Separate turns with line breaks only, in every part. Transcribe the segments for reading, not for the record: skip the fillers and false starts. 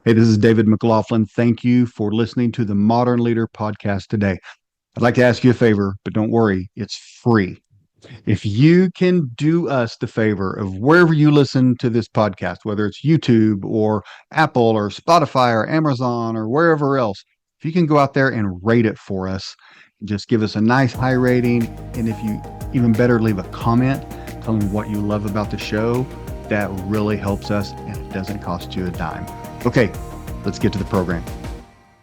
Hey, this is David McLaughlin. Thank you for listening to the Modern Leader podcast today. I'd like to ask you a favor, but don't worry, it's free. If you can do us the favor of wherever you listen to this podcast, whether it's YouTube or Apple or Spotify or Amazon or wherever else, if you can go out there and rate it for us, just give us a nice high rating. And if you even better, leave a comment telling what you love about the show, that really helps us and it doesn't cost you a dime. Okay, let's get to the program.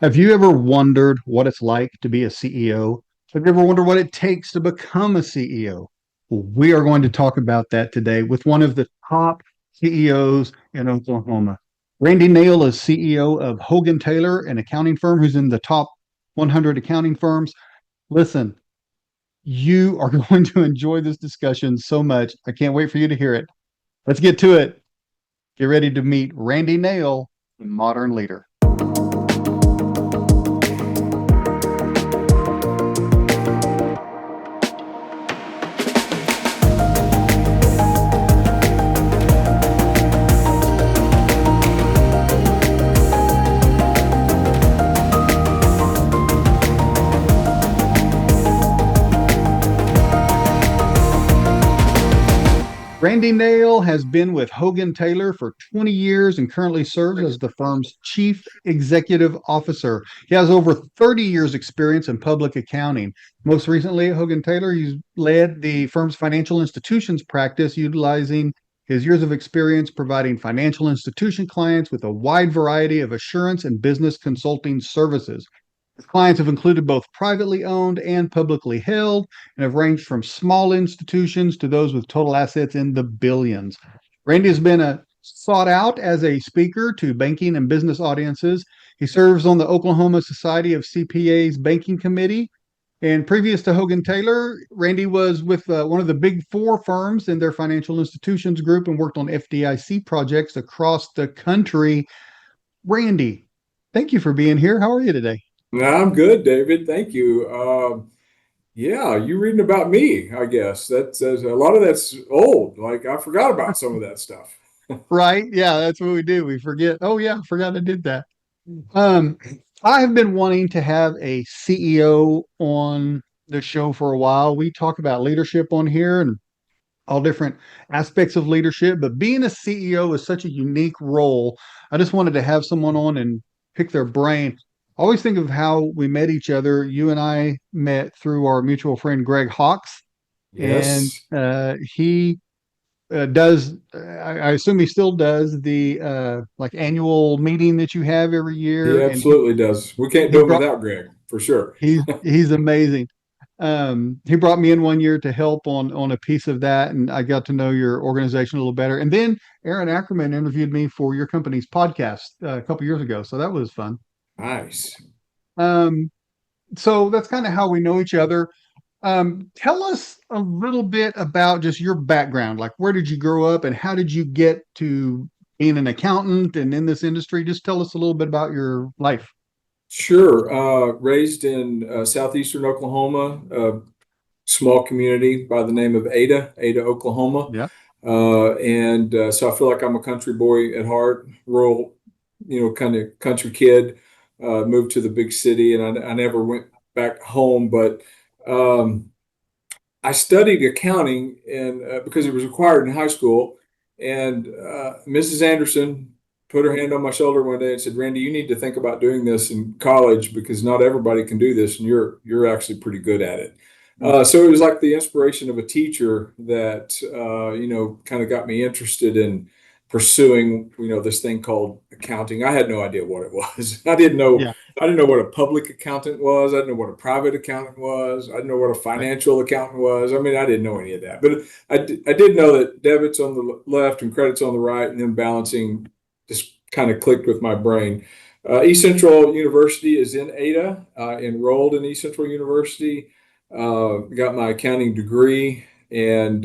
Have you ever wondered what it's like to be a CEO? Have you ever wondered what it takes to become a CEO? Well, we are going to talk about that today with one of the top CEOs in Oklahoma. Randy Nail is CEO of HoganTaylor, an accounting firm who's in the top 100 accounting firms. Listen, you are going to enjoy this discussion so much. I can't wait for you to hear it. Let's get to it. Get ready to meet Randy Nail, the modern leader. Randy Nail has been with HoganTaylor for 20 years and currently serves as the firm's chief executive officer. He has over 30 years experience in public accounting. Most recently at HoganTaylor, he's led the firm's financial institutions practice, utilizing his years of experience providing financial institution clients with a wide variety of assurance and business consulting services. His clients have included both privately owned and publicly held and have ranged from small institutions to those with total assets in the billions. Randy has been sought out as a speaker to banking and business audiences. He serves on the Oklahoma Society of CPAs Banking Committee. And previous to HoganTaylor, Randy was with one of the big four firms in their financial institutions group and worked on FDIC projects across the country. Randy, thank you for being here. How are you today?
No, I'm good, David. Thank you. Yeah, you reading about me, I guess. That's a lot of that's old. Like I forgot about some of that stuff.
Right? Yeah, that's what we do. We forget. Oh yeah, I forgot I did that. Um, I have been wanting to have a CEO on the show for a while. We talk about leadership on here and all different aspects of leadership, but being a CEO is such a unique role. I just wanted to have someone on and pick their brain. I always think of how we met each other. You and I met through our mutual friend Greg Hawks, and
Yes,
he does I assume he still does the like annual meeting that you have every
he
year, and
absolutely does. We can't
he
do it
brought
without Greg, for sure.
he's amazing. He brought me in one year to help on a piece of that, and I got to know your organization a little better. And then Aaron Ackerman interviewed me for your company's podcast a couple years ago, so that was fun.
Nice.
um so that's kind of how we know each other. Tell us a little bit about just your background. Like, where did you grow up and how did you get to being an accountant and in this industry? Just tell us a little bit about your life.
Sure. Raised in southeastern Oklahoma, a small community by the name of Ada, Oklahoma.
Yeah.
And so I feel like I'm a country boy at heart, rural, kind of country kid. Moved to the big city, and I never went back home. But um, I studied accounting, and because it was required in high school. And Mrs. Anderson put her hand on my shoulder one day and said, "Randy, you need to think about doing this in college because not everybody can do this, and you're actually pretty good at it." So it was like the inspiration of a teacher that kind of got me interested in pursuing this thing called accounting. I had no idea what it was.
Yeah.
I didn't know what a public accountant was. I didn't know what a private accountant was. I didn't know what a
Right.
financial accountant was. I mean, I didn't know any of that. But I did know that debits on the left and credits on the right, and then balancing just kind of clicked with my brain. East Central University is in Ada. Enrolled in East Central University. Got my accounting degree, and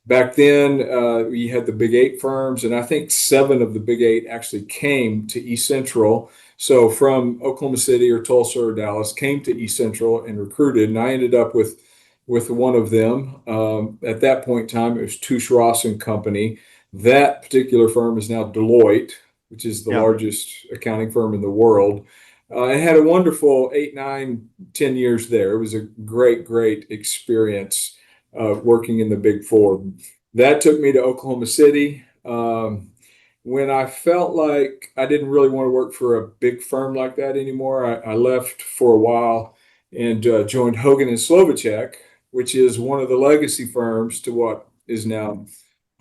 back then we had the big eight firms, and I think seven of the big eight actually came to East Central. So from Oklahoma City or Tulsa or Dallas came to East Central and recruited, and I ended up with one of them. At that point in time, it was Touche Ross and Company. That particular firm is now Deloitte. which is the
Yeah.
largest accounting firm in the world. I had a wonderful 8, 9, 10 years there. It was a great, great experience working in the Big Four. That took me to Oklahoma City. When I felt like I didn't really want to work for a big firm like that anymore, I left for a while and joined Hogan and Slovacek, which is one of the legacy firms to what is now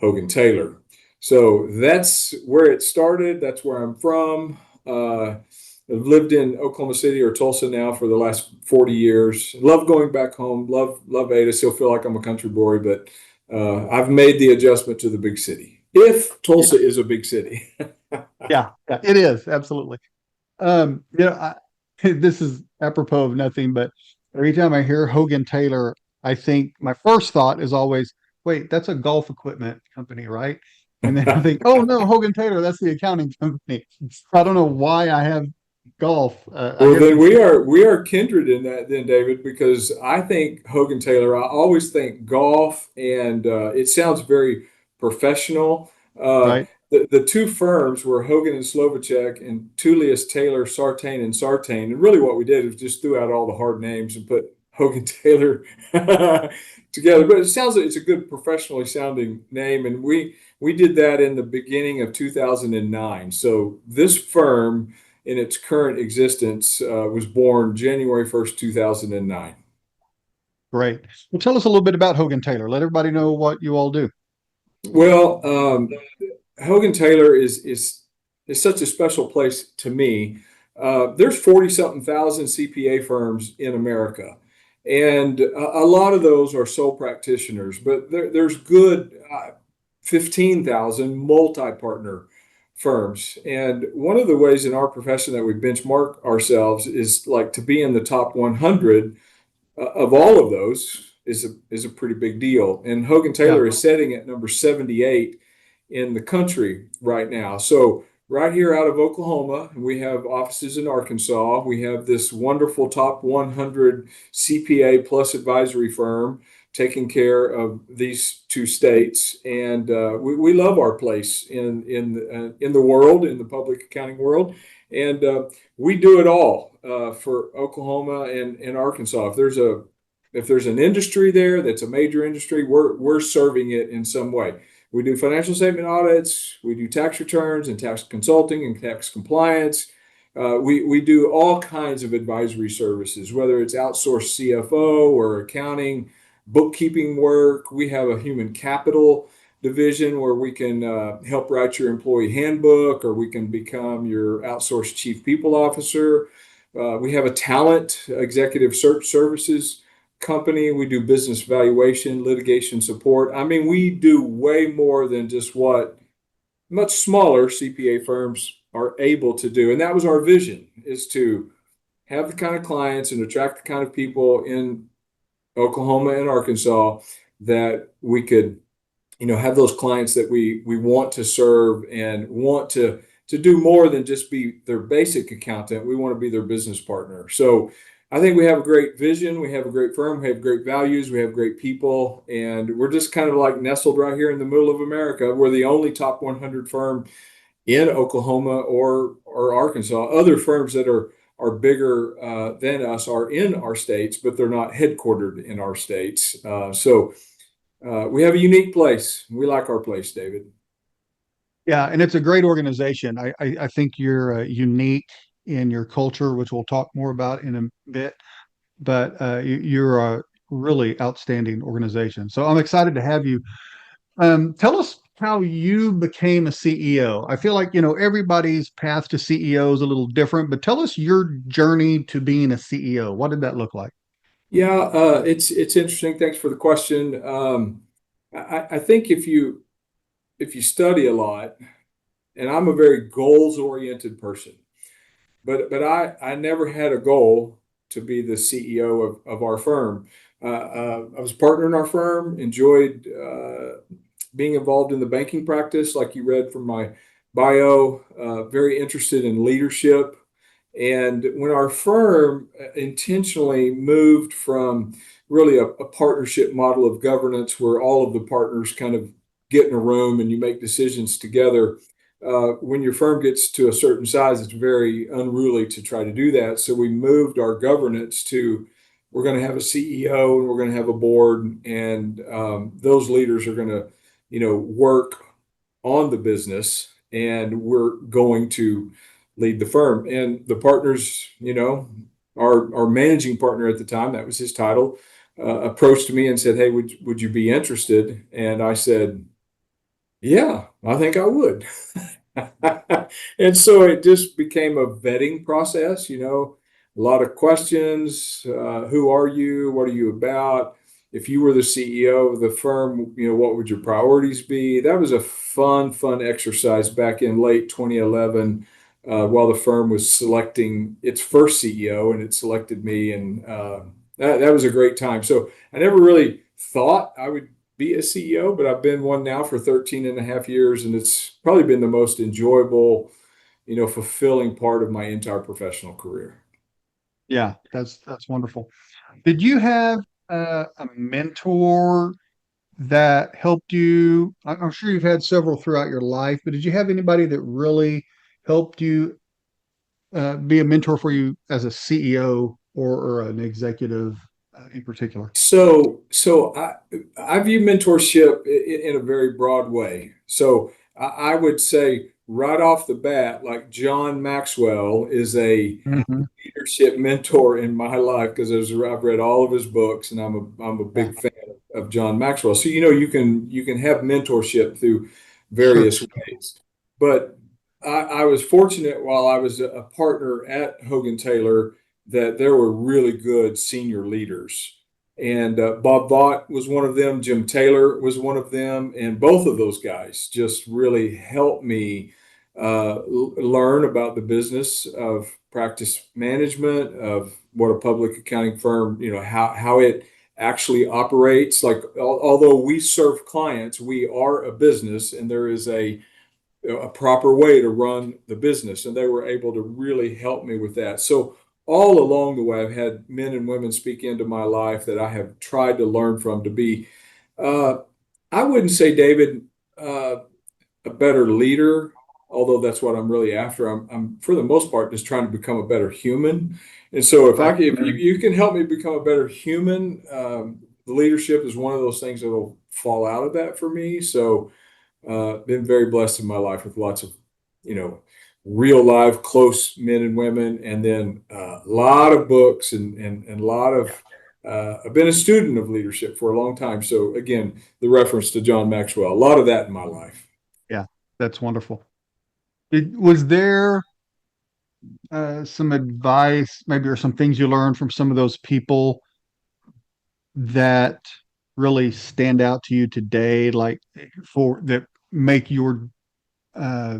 HoganTaylor. So that's where it started. That's where I'm from. I've lived in Oklahoma City or Tulsa now for the last 40 years. Love going back home. Love Ada. Still feel like I'm a country boy, but I've made the adjustment to the big city. If Tulsa
Yeah.
is a big city.
Yeah. Yeah. It is absolutely. This is apropos of nothing, but every time I hear Hogan Taylor, I think my first thought is always, wait, that's a golf equipment company, right? And then I think, oh no, Hogan Taylor, that's the accounting company. I don't know why I have golf. I
Well,
guess
then
it's
we are kindred in that, then David, because I think HoganTaylor. I always think golf, and it sounds very professional.
right.
The two firms were Hogan and Slovacek and Tullius Taylor, Sartain and Sartain. And really, what we did was just threw out all the hard names and put Hogan Taylor together. But it sounds like it's a good professionally sounding name, and we did that in the beginning of 2009. So this firm in its current existence was born January 1st, 2009.
Great. Well, tell us a little bit about Hogan Taylor. Let everybody know what you all do.
Well, HoganTaylor is such a special place to me. There's 40 something thousand CPA firms in America, and a lot of those are sole practitioners, but there's good 15,000 multi-partner firms. And one of the ways in our profession that we benchmark ourselves is like to be in the top 100 of all of those is a pretty big deal. And
Yeah.
HoganTaylor is setting at number 78 in the country right now. So right here out of Oklahoma, we have offices in Arkansas. We have this wonderful top 100 CPA plus advisory firm taking care of these two states, and we love our place in the world, in the public accounting world, and we do it all for Oklahoma and Arkansas. If there's an industry there that's a major industry, we're serving it in some way. We do financial statement audits, we do tax returns and tax consulting and tax compliance. We do all kinds of advisory services, whether it's outsourced CFO or accounting, bookkeeping work. We have a human capital division where we can help write your employee handbook, or we can become your outsourced chief people officer. We have a talent executive search services company. We do business valuation, litigation support. I mean, we do way more than just what much smaller CPA firms are able to do. And that was our vision, is to have the kind of clients and attract the kind of people in Oklahoma and Arkansas that we could, have those clients that we want to serve and want to do more than just be their basic accountant. We want to be their business partner. So I think we have a great vision. We have a great firm. We have great values. We have great people. And we're just kind of like nestled right here in the middle of America. We're the only top 100 firm in Oklahoma or Arkansas. Other firms that are bigger than us are in our states, but they're not headquartered in our states. So we have a unique place. We like our place, David.
Yeah, and it's a great organization. I think you're unique in your culture, which we'll talk more about in a bit. But you're a really outstanding organization. So I'm excited to have you. Tell us how you became a CEO. I feel like, everybody's path to CEO is a little different, but tell us your journey to being a CEO. What did that look like?
Yeah, it's interesting. Thanks for the question. I think if you study a lot, and I'm a very goals oriented person, but I never had a goal to be the CEO of our firm. I was a partner in our firm, enjoyed being involved in the banking practice, like you read from my bio, very interested in leadership. And when our firm intentionally moved from really a partnership model of governance where all of the partners kind of get in a room and you make decisions together, when your firm gets to a certain size, it's very unruly to try to do that. So we moved our governance to, we're going to have a CEO and we're going to have a board, and those leaders are going to, work on the business, and we're going to lead the firm. And the partners, our managing partner at the time, that was his title, approached me and said, "Hey, would you be interested?" And I said, "Yeah, I think I would." And so it just became a vetting process, a lot of questions. Who are you? What are you about? If you were the CEO of the firm, what would your priorities be? That was a fun exercise back in late 2011, while the firm was selecting its first CEO, and it selected me. And that was a great time. So I never really thought I would be a CEO, but I've been one now for 13 and a half years, and it's probably been the most enjoyable, fulfilling part of my entire professional career.
Yeah, that's wonderful. Did you have a mentor that helped you? I'm sure you've had several throughout your life, but did you have anybody that really helped you be a mentor for you as a CEO or an executive in particular?
So I view mentorship in a very broad way. So I would say right off the bat, like John Maxwell is a
Hmm.
leadership mentor in my life, because I've read all of his books, and I'm a
Yeah,
big fan of John Maxwell. So you can have mentorship through
sure.
various ways. But I was fortunate while I was a partner at HoganTaylor that there were really good senior leaders. And Bob Vaught was one of them. Jim Taylor was one of them. And both of those guys just really helped me learn about the business of practice management, of what a public accounting firm, how it actually operates. Like, although we serve clients, we are a business, and there is a proper way to run the business. And they were able to really help me with that. So all along the way, I've had men and women speak into my life that I have tried to learn from to be, uh, I wouldn't say, David, uh, a better leader, although that's what I'm really after. I'm for the most part just trying to become a better human. And so
Right.
if you can help me become a better human, the leadership is one of those things that will fall out of that for me. So been very blessed in my life with lots of, you know, real live close men and women, and then a lot of books, and a lot of. I've been a student of leadership for a long time. So again, the reference to John Maxwell, a lot of that in my life.
Yeah, that's wonderful. Was there some advice, maybe, or some things you learned from some of those people that really stand out to you today, like for that make your uh,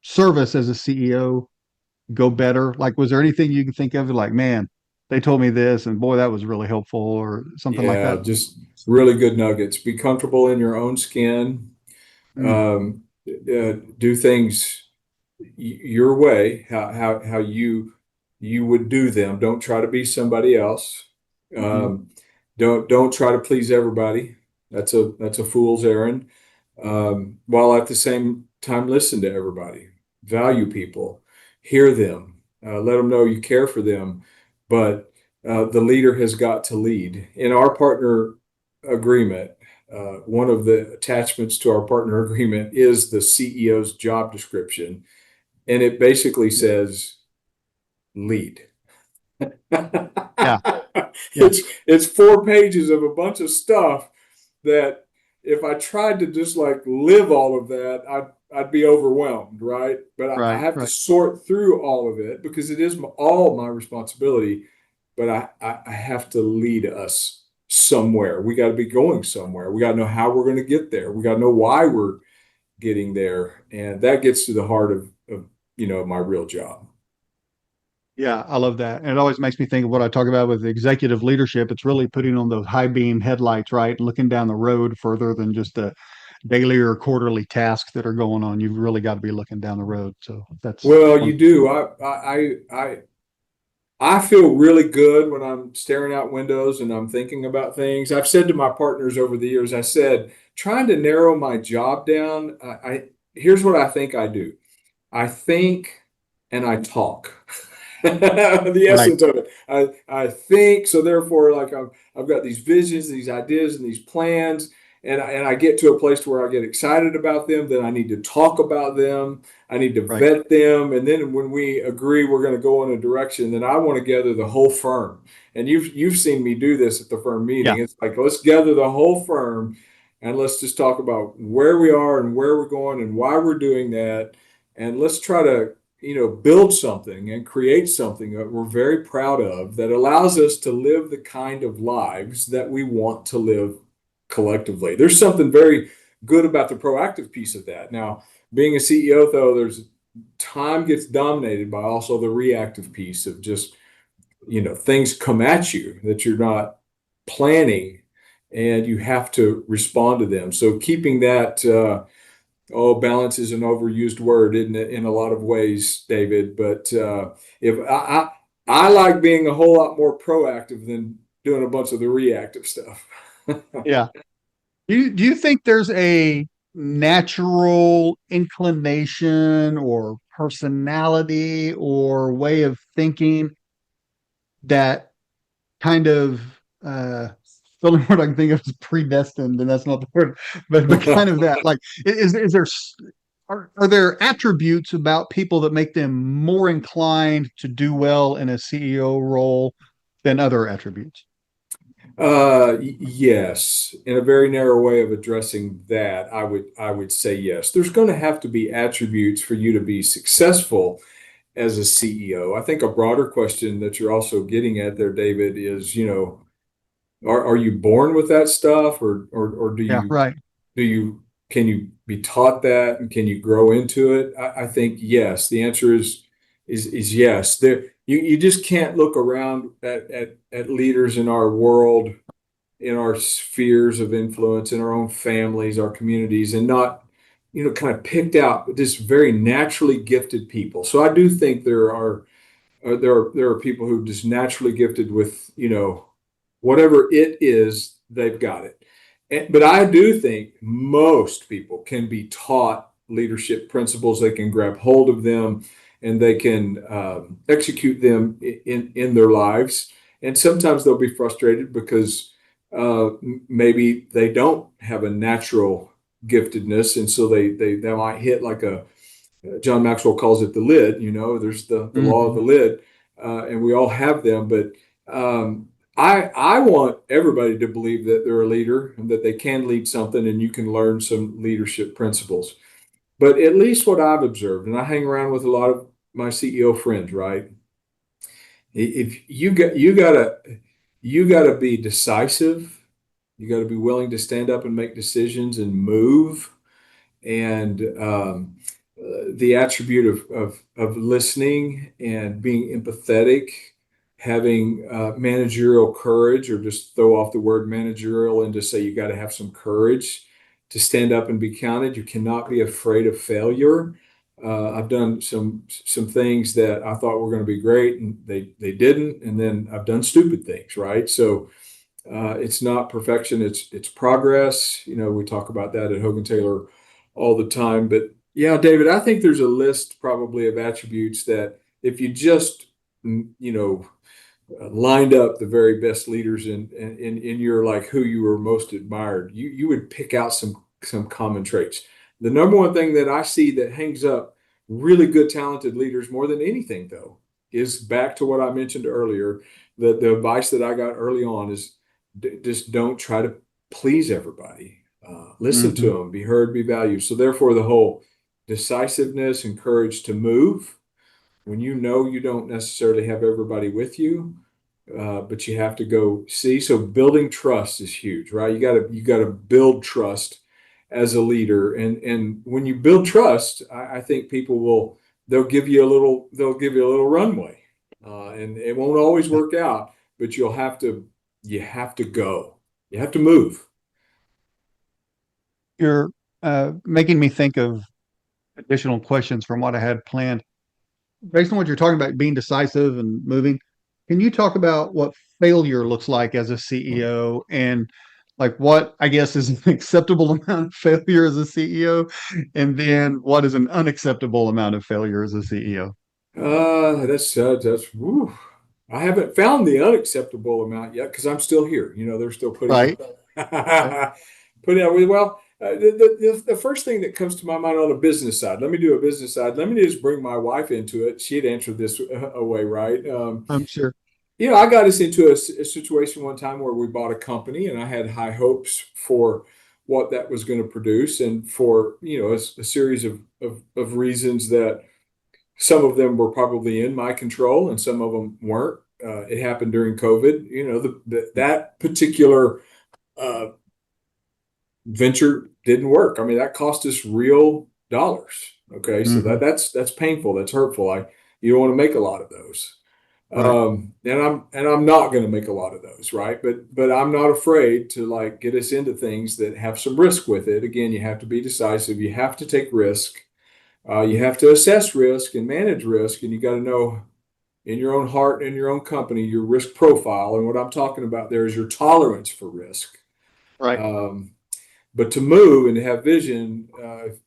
service as a CEO go better? Like, was there anything you can think of, like, man, they told me this, and boy, that was really helpful, or something like
Yeah,
that?
just really good nuggets. Be comfortable in your own skin.
Mm,
Do things your way, how you would do them. Don't try to be somebody else.
hmm.
Um, don't try to please everybody. That's a fool's errand. While at the same time, listen to everybody, value people, hear them, let them know you care for them. But the leader has got to lead. In our partner agreement, one of the attachments to our partner agreement is the CEO's job description, and it basically says lead.
Yeah, yeah,
it's 4 pages of a bunch of stuff that if I tried to just like live all of that, I'd be overwhelmed, right? But I
right,
have to
right.
sort through all of it because it is all my responsibility. But I have to lead us somewhere. We got to be going somewhere. We got to know how we're going to get there. We got to know why we're getting there, and that gets to the heart of my real job.
Yeah, I love that. And it always makes me think of what I talk about with executive leadership. It's really putting on those high beam headlights, right? And looking down the road further than just the daily or quarterly tasks that are going on. You've really got to be looking down the road. So that's
Well,
one.
you do. I feel really good when I'm staring out windows and I'm thinking about things. I've said to my partners over the years, I said, trying to narrow my job down, here's what I think I do. I think and I talk. The
Right,
essence of it. I think, so therefore, like I've got these visions, these ideas, and these plans, and I get to a place where I get excited about them. Then I need to talk about them. I need to
right.
vet them, and then when we agree we're going to go in a direction, then I want to gather the whole firm. And you've seen me do this at the firm
Yeah,
meeting. It's like let's gather the whole firm, and let's just talk about where we are and where we're going and why we're doing that, and let's try to build something and create something that we're very proud of that allows us to live the kind of lives that we want to live collectively. There's something very good about the proactive piece of that. Now, being a CEO, though, there's time gets dominated by also the reactive piece of just, things come at you that you're not planning and you have to respond to them. So keeping that, oh, balance is an overused word, isn't it, in a lot of ways, David? But if I like being a whole lot more proactive than doing a bunch of the reactive stuff.
yeah. Do you think there's a natural inclination or personality or way of thinking that kind of the only word I can think of is predestined, and that's not the word, but kind of that. Like, is there are there attributes about people that make them more inclined to do well in a CEO role than other attributes?
Yes, in a very narrow way of addressing that, I would say yes. There's going to have to be attributes for you to be successful as a CEO. I think a broader question that you're also getting at there, David, is, are you born with that stuff, or do
Yeah,
you
right.
do you can you be taught that, and can you grow into it? I think yes. The answer is yes. You just can't look around at leaders in our world, in our spheres of influence, in our own families, our communities, and not, kind of picked out just very naturally gifted people. So I do think there are people who are just naturally gifted with, whatever it is, they've got it. But I do think most people can be taught leadership principles. They can grab hold of them, and they can execute them in their lives. And sometimes they'll be frustrated because maybe they don't have a natural giftedness, and so they might hit like a John Maxwell calls it the lid. There's the law of the
Hmm.
lid, and we all have them. But I want everybody to believe that they're a leader and that they can lead something, and you can learn some leadership principles. But at least what I've observed, and I hang around with a lot of my CEO friends, right? If you gotta be decisive, you got to be willing to stand up and make decisions and move, and the attribute of listening and being empathetic, having managerial courage, or just throw off the word managerial and just say you got to have some courage to stand up and be counted. You cannot be afraid of failure. I've done some things that I thought were going to be great, and they didn't, and then I've done stupid things, right? So it's not perfection; it's progress. We talk about that at HoganTaylor all the time. But yeah, David, I think there's a list probably of attributes that if you just lined up the very best leaders in your, like, who you were most admired, you would pick out some common traits. The number one thing that I see that hangs up really good, talented leaders more than anything, though, is back to what I mentioned earlier. The advice that I got early on is just don't try to please everybody. Listen to
Hmm.
them, be heard, be valued. So therefore, the whole decisiveness and courage to move when you don't necessarily have everybody with you, but you have to go see. So building trust is huge, right? You got to build trust as a leader, and when you build trust, I think people will they'll give you a little runway, and it won't always work out, but you have to go, you have to move.
You're making me think of additional questions from what I had planned. Based on what you're talking about, being decisive and moving, can you talk about what failure looks like as a CEO and Like what I guess is an acceptable amount of failure as a CEO, and then what is an unacceptable amount of failure as a CEO,
That's whew. I haven't found the unacceptable amount yet because I'm still here. They're still putting
right? Right.
putting out with well. The first thing that comes to my mind on a business side, let me do a business side. Let me just bring my wife into it. She'd answer this away, right?
I'm sure.
I got us into a situation one time where we bought a company, and I had high hopes for what that was going to produce, and for a series of reasons that some of them were probably in my control, and some of them weren't. It happened during COVID. That particular uh, venture didn't work. I mean, that cost us real dollars. Okay, so
Hmm.
that's painful. That's hurtful. You don't want to make a lot of those.
Right.
And I'm not going to make a lot of those, right? But I'm not afraid to like get us into things that have some risk with it. Again, you have to be decisive. You have to take risk. You have to assess risk and manage risk, and you got to know in your own heart and in your own company your risk profile. And what I'm talking about there is your tolerance for risk.
Right.
Um, but to move and to have vision, if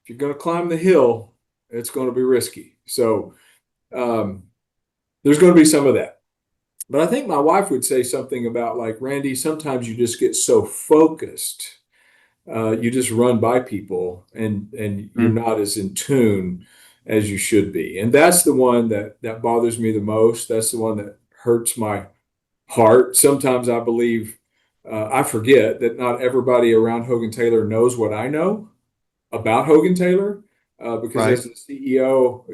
you're going to climb the hill, it's going to be risky. So um, there's going to be some of that. But I think my wife would say something about like, Randy, sometimes you just get so focused, you just run by people, and you're
Mm.
not as in tune as you should be. And that's the one that bothers me the most. That's the one that hurts my heart. Sometimes I believe I forget that not everybody around HoganTaylor knows what I know about HoganTaylor, because
Right.
as the CEO,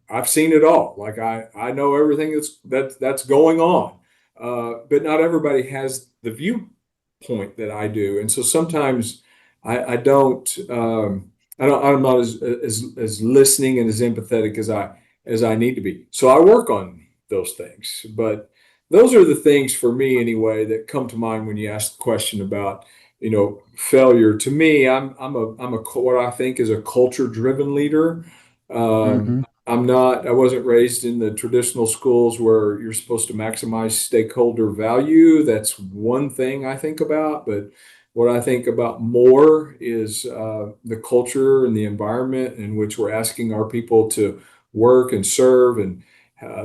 I've seen it all. Like I know everything that's going on, but not everybody has the viewpoint that I do, and so sometimes I don't I'm not as listening and as empathetic as I need to be. So I work on those things, but those are the things for me anyway that come to mind when you ask the question about failure. To me, I'm a what I think is a culture driven leader.
Hmm.
I wasn't raised in the traditional schools where you're supposed to maximize stakeholder value. That's one thing I think about. But what I think about more is the culture and the environment in which we're asking our people to work and serve, and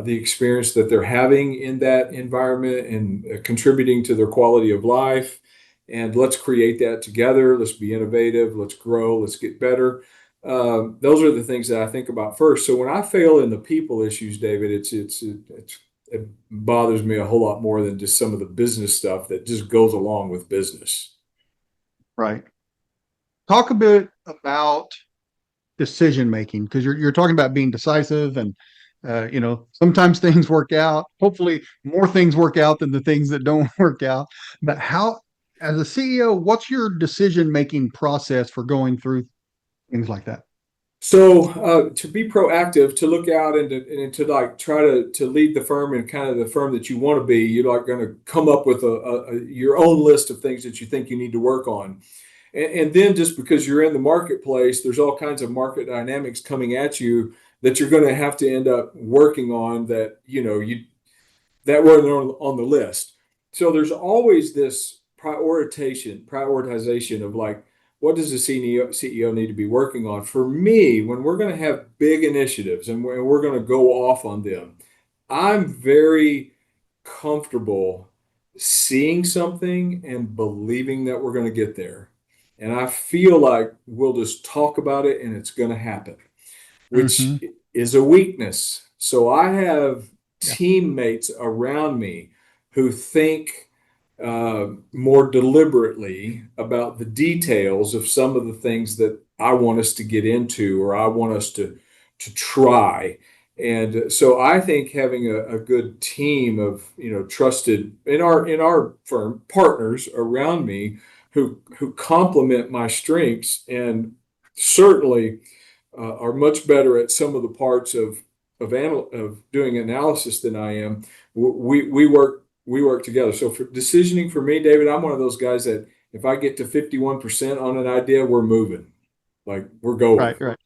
the experience that they're having in that environment, and contributing to their quality of life. And let's create that together. Let's be innovative. Let's grow. Let's get better. Those are the things that I think about first. So when I fail in the people issues, David, it bothers me a whole lot more than just some of the business stuff that just goes along with business.
Right. Talk a bit about decision making because you're talking about being decisive and sometimes things work out. Hopefully, more things work out than the things that don't work out. But how, as a CEO, what's your decision making process for going through things like that?
So to be proactive, to look out and to like try to lead the firm and kind of the firm that you want to be, you're like going to come up with your own list of things that you think you need to work on. And then just because you're in the marketplace, there's all kinds of market dynamics coming at you that you're going to have to end up working on that, that weren't on the list. So there's always this prioritization of like, what does the CEO need to be working on? For me, when we're going to have big initiatives and we're going to go off on them, I'm very comfortable seeing something and believing that we're going to get there. And I feel like we'll just talk about it and it's going to happen,
Hmm.
which is a weakness. So I have
Yeah.
teammates around me who think more deliberately about the details of some of the things that I want us to get into, or I want us to try. And so I think having a good team of trusted in our firm partners around me who complement my strengths, and certainly are much better at some of the parts of doing analysis than I am. We work together. So for decisioning for me, David, I'm one of those guys that if I get to 51% on an idea, we're moving, like we're going.
Right. Right.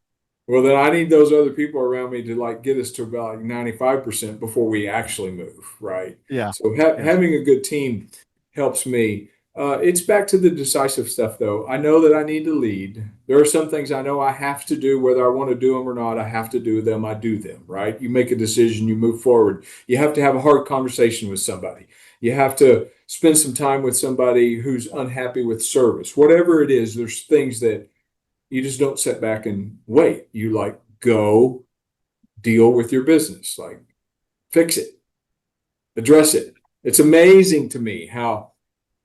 Well, then I need those other people around me to like get us to about like 95% before we actually move, right?
Yeah.
So
Yes.
having a good team. helps me. It's back to the decisive stuff, though. I know that I need to lead. There are some things I know I have to do, whether I want to do them or not. I have to do them. I do them, right? You make a decision, you move forward. You have to have a hard conversation with somebody. You have to spend some time with somebody who's unhappy with service. Whatever it is, there's things that you just don't sit back and wait. You like go deal with your business, like fix it, address it. It's amazing to me how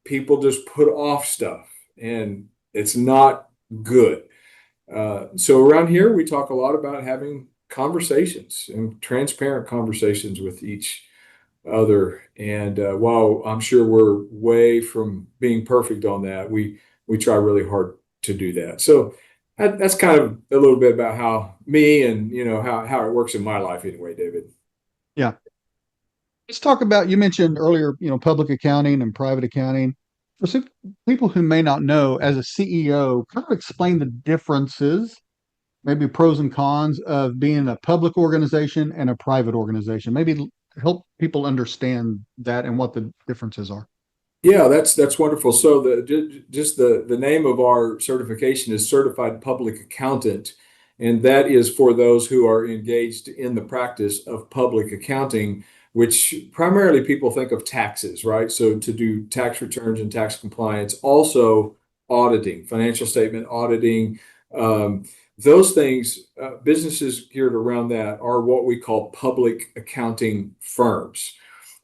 people just put off stuff and it's not good. So around here, we talk a lot about having conversations and transparent conversations with each other. And while I'm sure we're way from being perfect on that, we try really hard to do that. So that's kind of a little bit about how me and how it works in my life anyway, David.
Yeah. Let's talk about, you mentioned earlier, public accounting and private accounting. For some people who may not know, as a CEO, kind of explain the differences, maybe pros and cons of being a public organization and a private organization. Maybe help people understand that and what the differences are.
Yeah, that's wonderful. So just the name of our certification is Certified Public Accountant, and that is for those who are engaged in the practice of public accounting, which primarily people think of taxes, right? So to do tax returns and tax compliance, also auditing, financial statement auditing, those things, businesses geared around that are what we call public accounting firms.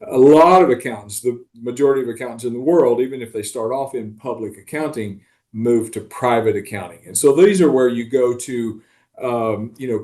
A lot of accountants, the majority of accountants in the world, even if they start off in public accounting, move to private accounting. And so these are where you go to,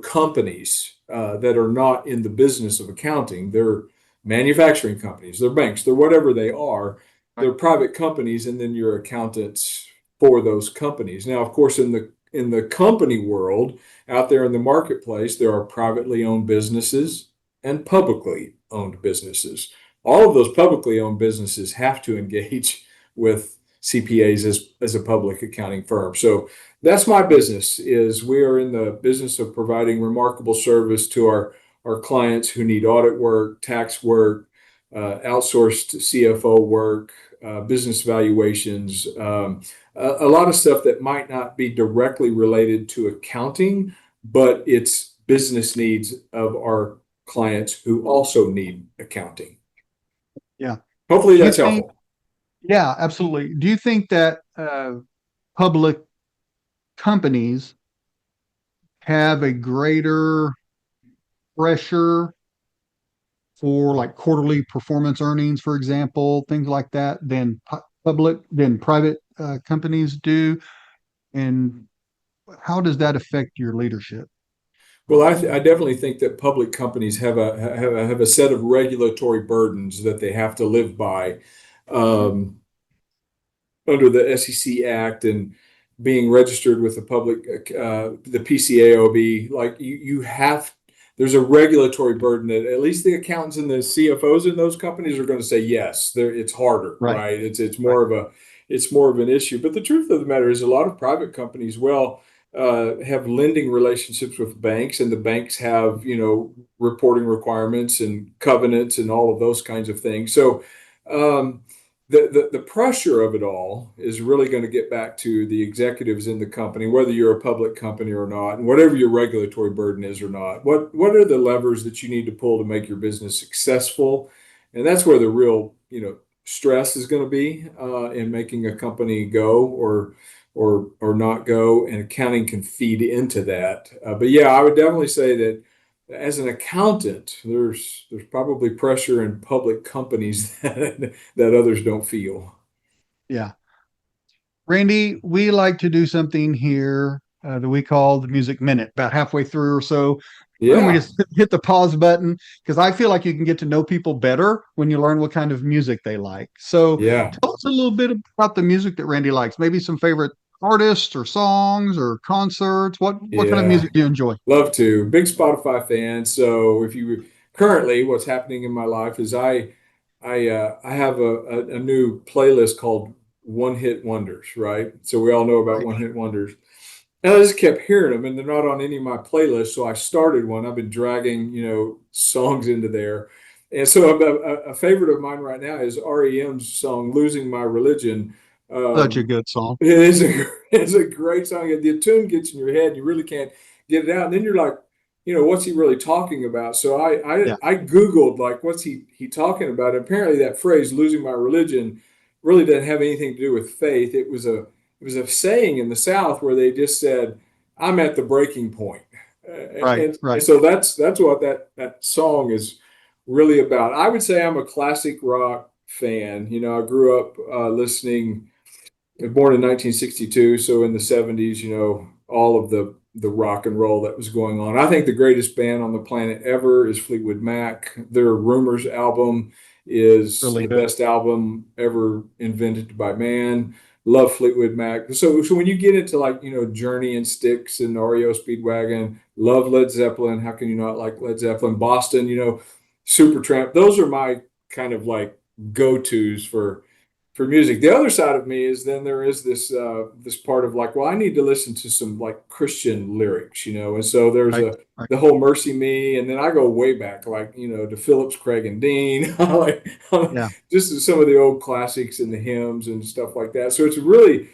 companies that are not in the business of accounting. They're manufacturing companies, they're banks, they're whatever they are.
Right.
They're private companies, and then you're accountants for those companies. Now, of course, in the company world, out there in the marketplace, there are privately owned businesses and publicly owned businesses. All of those publicly owned businesses have to engage with CPAs as a public accounting firm. So that's my business. Is we are in the business of providing remarkable service to our clients who need audit work, tax work, outsourced CFO work, business valuations, a lot of stuff that might not be directly related to accounting, but it's business needs of our clients who also need accounting.
Yeah.
Hopefully
Do you
that's
think,
helpful.
yeah, absolutely. Do you think that public companies have a greater pressure for like quarterly performance earnings, for example, things like that, than private companies do? And how does that affect your leadership?
Well, I definitely think that public companies have a set of regulatory burdens that they have to live by. Um, Under the SEC Act and being registered with the PCAOB, like you have, there's a regulatory burden that at least the accountants and the CFOs in those companies are going to say yes. It's harder,
Right.
right? It's
Right.
more of an issue. But the truth of the matter is, a lot of private companies, well, have lending relationships with banks, and the banks have reporting requirements and covenants and all of those kinds of things. So. Um, the pressure of it all is really going to get back to the executives in the company, whether you're a public company or not, and whatever your regulatory burden is or not. What are the levers that you need to pull to make your business successful? And that's where the real stress is going to be in making a company go or not go, and accounting can feed into that. But yeah, I would definitely say that as an accountant, there's probably pressure in public companies that others don't feel.
Yeah. Randy, we like to do something here that we call the Music Minute. About halfway through or so, we
Yeah,
just hit the pause button because I feel like you can get to know people better when you learn what kind of music they like. So
yeah,
tell us a little bit about the music that Randy likes, maybe some favorite artists or songs or concerts. What kind of
yeah.
music do you enjoy?
Love to. Big Spotify fan. So if you currently, what's happening in my life is I have a new playlist called One Hit Wonders, right? So we all know about
Right.
One Hit Wonders. And I just kept hearing them, and they're not on any of my playlists. So I started one. I've been dragging songs into there. And so a favorite of mine right now is REM's song "Losing My Religion."
Such a
Um,
good song.
it is it's a great song. The tune gets in your head, you really can't get it out. And then you're like, what's he really talking about? So
Yeah.
I Googled like what's he talking about. And apparently that phrase "losing my religion" really doesn't have anything to do with faith. It was a saying in the South where they just said, "I'm at the breaking point,"
Right.
and
Right.
so that's what that song is really about. I would say I'm a classic rock fan. I grew up listening. I was born in 1962, so in the 70s, all of the rock and roll that was going on. I think the greatest band on the planet ever is Fleetwood Mac. Their Rumors album is
Really
the
good.
best album ever invented by man. Love Fleetwood Mac. So when you get into like, Journey and Styx and REO Speedwagon, love Led Zeppelin. How can you not like Led Zeppelin? Boston, Supertramp. Those are my kind of like go-tos for music. The other side of me is then there is this part of like, well, I need to listen to some like Christian lyrics, and so there's
Right.
a
Right.
the whole Mercy Me, and then I go way back, like to Phillips, Craig, and Dean, like
Yeah.
just some of the old classics and the hymns and stuff like that. So it's really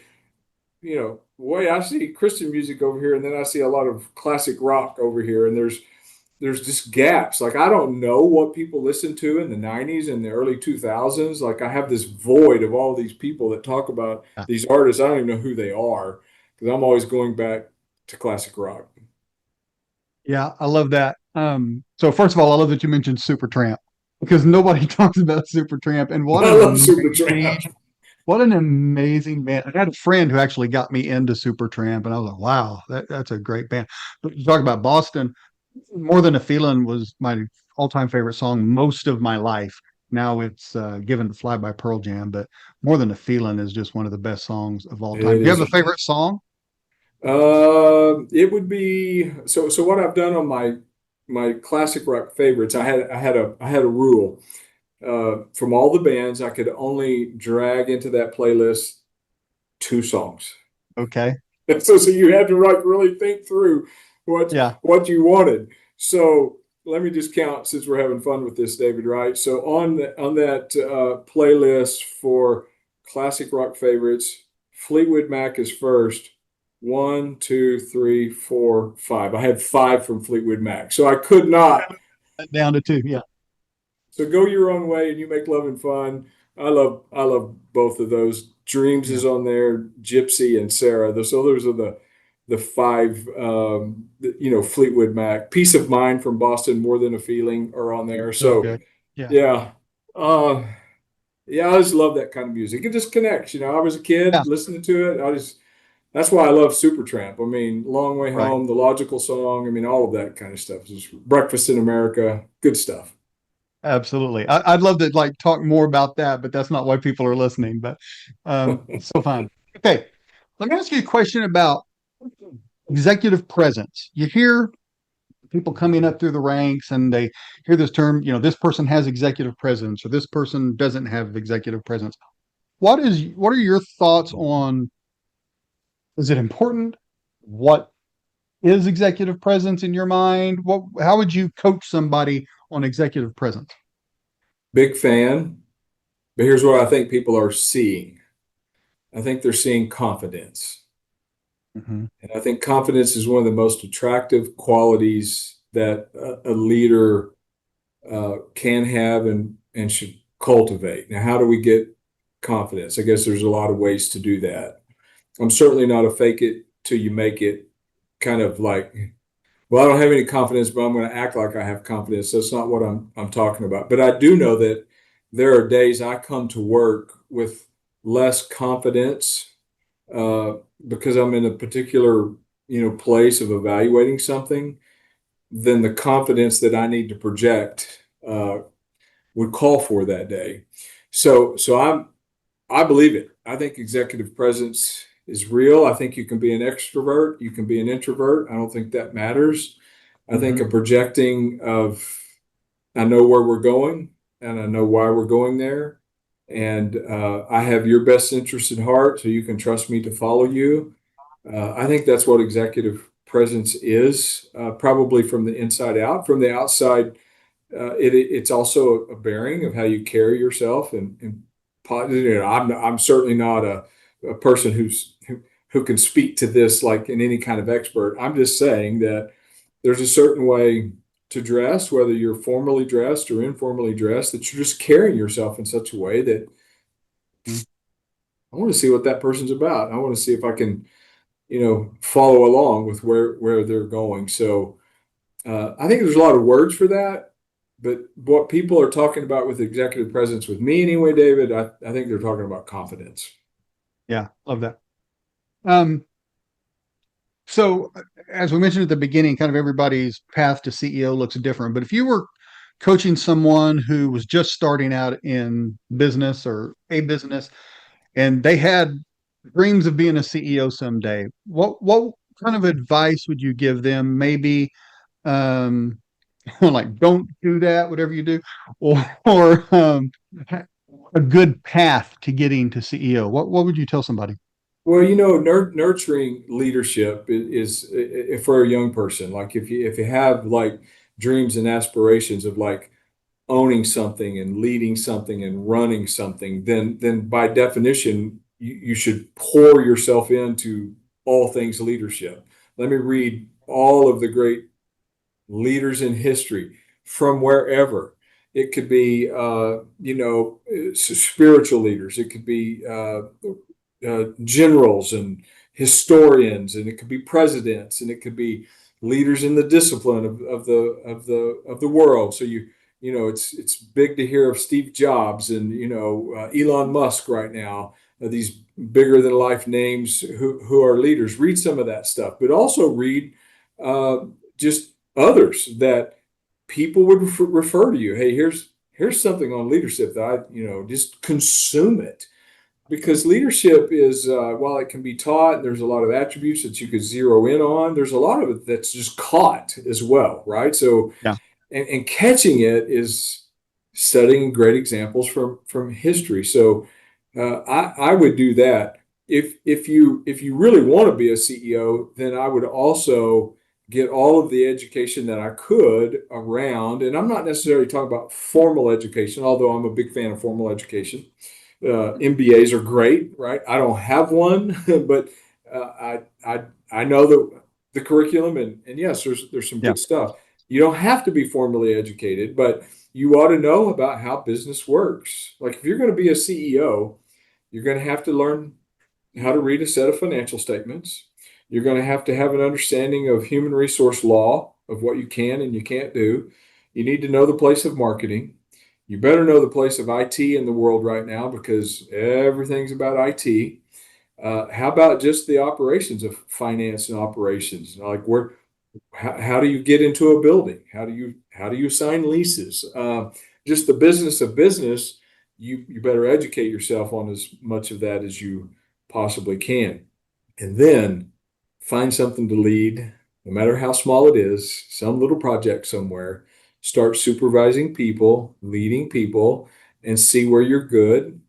way I see Christian music over here, and then I see a lot of classic rock over here, and there's just gaps. Like I don't know what people listened to in the 90s and the early 2000s. Like I have this void of all these people that talk about
Yeah.
these artists. I don't even know who they are because I'm always going back to classic rock.
Yeah, I love that. So first of all, I love that you mentioned Supertramp because nobody talks about Supertramp, and
I love Supertramp.
what an amazing band. I had a friend who actually got me into Supertramp, and I was like, wow, that's a great band. But you talk about Boston, More Than a Feeling was my all-time favorite song most of my life. Now it's Given to Fly by Pearl Jam, but More Than a Feeling is just one of the best songs of all time.
It
Do you have
is.
a favorite song?
It would be so. So what I've done on my classic rock favorites, I had a rule. From all the bands, I could only drag into that playlist two songs.
Okay.
So you had to like really think through what
Yeah.
what you wanted. So let me just count since we're having fun with this, David. Right. So on that playlist for classic rock favorites, Fleetwood Mac is first. One, two, three, four, five. I had five from Fleetwood Mac, so I could not.
Down to two. Yeah.
So go your own way, and you make love and fun. I love both of those. Dreams
Yeah.
is on there, Gypsy and Sarah. So those are the five. Fleetwood Mac, Peace of Mind from Boston, More Than a Feeling are on there.
So
So
good. Yeah.
yeah, uh, yeah, I just love that kind of music. It just connects. I was a
Yeah.
kid listening to it. That's why I love Supertramp. I mean, Long Way
Right.
Home, The Logical Song. I mean, all of that kind of stuff. Just Breakfast in America, good stuff.
Absolutely. I'd love to like talk more about that, but that's not why people are listening. But it's so fun. Okay. Let me ask you a question about executive presence. You hear people coming up through the ranks and they hear this term, this person has executive presence or this person doesn't have executive presence. What are your thoughts on, is it important? What is executive presence in your mind? How would you coach somebody on executive presence?
Big fan. But here's what I think people are seeing. I think they're seeing confidence.
Mhm.
And I think confidence is one of the most attractive qualities that a leader can have and should cultivate. Now, how do we get confidence? I guess there's a lot of ways to do that. I'm certainly not a fake it till you make it kind of like, well, I don't have any confidence, but I'm going to act like I have confidence. That's not what I'm talking about. But I do know that there are days I come to work with less confidence uh, because I'm in a particular place of evaluating something than the confidence that I need to project would call for that day. So I believe it. I think executive presence is real. I think you can be an extrovert, you can be an introvert. I don't think that matters. I think a
Mhm.
projecting of I know where we're going and I know why we're going there. And I have your best interest at heart, so you can trust me to follow you. I think that's what executive presence is, probably from the inside out. From the outside, it's also a bearing of how you carry yourself, and I'm certainly not a person who can speak to this like in any kind of expert. I'm just saying that there's a certain way to dress, whether you're formally dressed or informally dressed, that you're just carrying yourself in such a way that
Mm.
I want to see what that person's about. I want to see if I can, follow along with where they're going. So I think there's a lot of words for that, but what people are talking about with executive presence, with me anyway, David, I think they're talking about confidence.
Yeah, love that. Um, so as we mentioned at the beginning, kind of everybody's path to CEO looks different. But if you were coaching someone who was just starting out in business or a business, and they had dreams of being a CEO someday, what kind of advice would you give them? Maybe um, like don't do that, whatever you do, or a good path to getting to CEO. What would you tell somebody?
Well, nurturing leadership is for a young person. Like if you have like dreams and aspirations of like owning something and leading something and running something, then by definition, you should pour yourself into all things leadership. Let me read all of the great leaders in history from wherever. It could be, spiritual leaders. It could be generals and historians, and it could be presidents, and it could be leaders in the discipline of the world. So it's big to hear of Steve Jobs and Elon Musk right now. These bigger than life names who are leaders. Read some of that stuff, but also read just others that people would refer to you. Hey, here's something on leadership that just consume it, because leadership is while it can be taught, there's a lot of attributes that you could zero in on. There's a lot of it that's just caught as well, right? So
Yeah.
and catching it is studying great examples from history. So I would do that. If you really want to be a CEO, then I would also get all of the education that I could around, and I'm not necessarily talking about formal education, although I'm a big fan of formal education. MBAs are great, right? I don't have one, but I know the curriculum, and yes, there's some
Yeah.
good stuff. You don't have to be formally educated, but you ought to know about how business works. Like if you're going to be a CEO, you're going to have to learn how to read a set of financial statements. You're going to have an understanding of human resource law, of what you can and you can't do. You need to know the place of marketing. You better know the place of IT in the world right now, because everything's about IT. How about just the operations of finance and operations? Like how do you get into a building? How do you sign leases? Just the business of business. You better educate yourself on as much of that as you possibly can, and then find something to lead, no matter how small it is, some little project somewhere. Start supervising people, leading people, and see where you're good